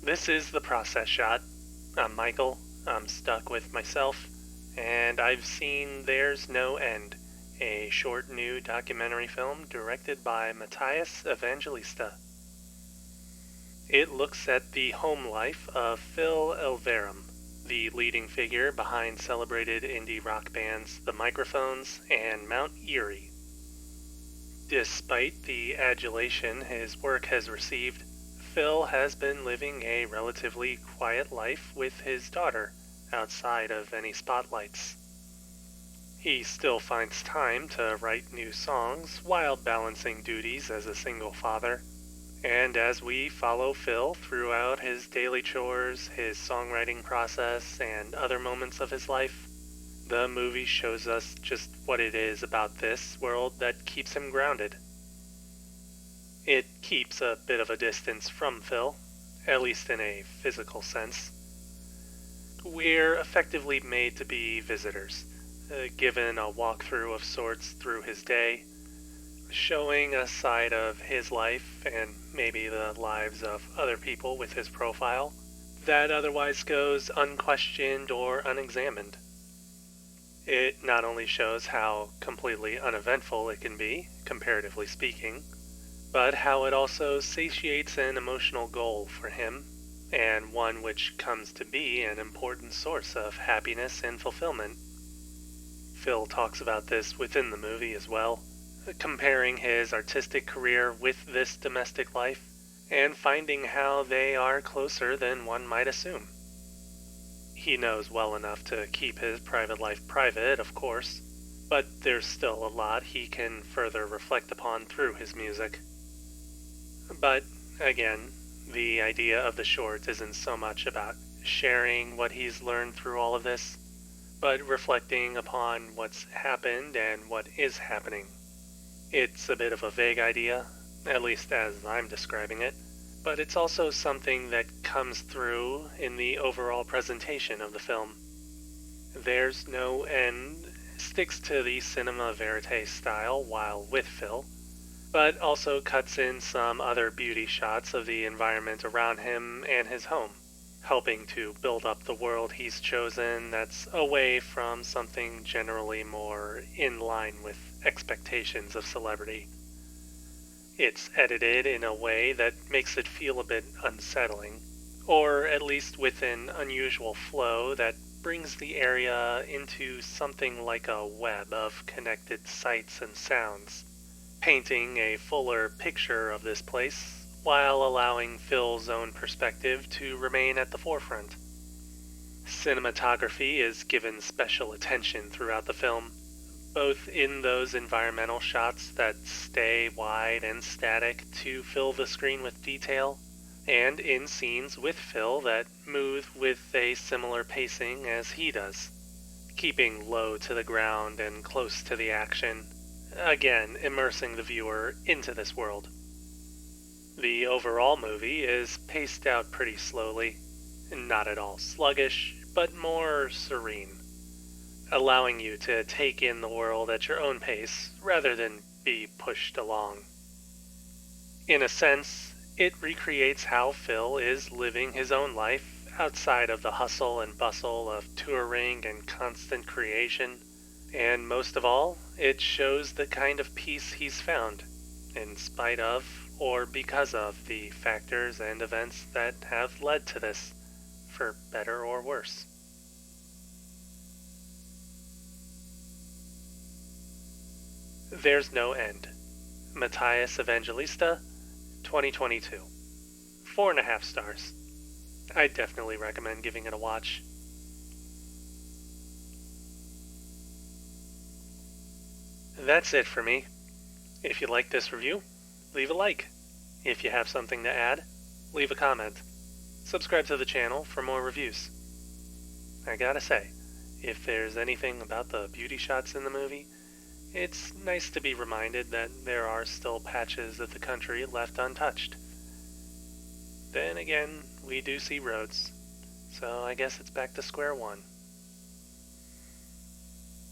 This is The Process Shot. I'm Michael. I'm stuck with myself, and I've seen There's No End, a short new documentary film directed by Mattias Evangelista. It looks at the home life of Phil Elverum, the leading figure behind celebrated indie rock bands The Microphones and Mount Eerie. Despite the adulation his work has received, Phil has been living a relatively quiet life with his daughter, outside of any spotlights. He still finds time to write new songs while balancing duties as a single father, and as we follow Phil throughout his daily chores, his songwriting process, and other moments of his life, the movie shows us just what it is about this world that keeps him grounded. It keeps a bit of a distance from Phil, at least in a physical sense. We're effectively made to be visitors, given a walkthrough of sorts through his day, showing a side of his life and maybe the lives of other people with his profile that otherwise goes unquestioned or unexamined. It not only shows how completely uneventful it can be, comparatively speaking, but how it also satiates an emotional goal for him, and one which comes to be an important source of happiness and fulfillment. Phil talks about this within the movie as well, comparing his artistic career with this domestic life, and finding how they are closer than one might assume. He knows well enough to keep his private life private, of course, but there's still a lot he can further reflect upon through his music. But, again, the idea of the short isn't so much about sharing what he's learned through all of this, but reflecting upon what's happened and what is happening. It's a bit of a vague idea, at least as I'm describing it, but it's also something that comes through in the overall presentation of the film. There's No End sticks to the cinema verite style while with Phil, but also cuts in some other beauty shots of the environment around him and his home, helping to build up the world he's chosen that's away from something generally more in line with expectations of celebrity. It's edited in a way that makes it feel a bit unsettling, or at least with an unusual flow that brings the area into something like a web of connected sights and sounds, painting a fuller picture of this place while allowing Phil's own perspective to remain at the forefront. Cinematography is given special attention throughout the film, both in those environmental shots that stay wide and static to fill the screen with detail, and in scenes with Phil that move with a similar pacing as he does, keeping low to the ground and close to the action, again immersing the viewer into this world. The overall movie is paced out pretty slowly, not at all sluggish, but more serene, allowing you to take in the world at your own pace rather than be pushed along. In a sense, it recreates how Phil is living his own life outside of the hustle and bustle of touring and constant creation, and most of all, it shows the kind of peace he's found, in spite of or because of the factors and events that have led to this, for better or worse. There's No End. Mattias Evangelista, 2022. 4.5 stars. I definitely recommend giving it a watch. That's it for me. If you like this review, leave a like. If you have something to add, leave a comment. Subscribe to the channel for more reviews. I gotta say, if there's anything about the beauty shots in the movie, it's nice to be reminded that there are still patches of the country left untouched. Then again, we do see roads, so I guess it's back to square one.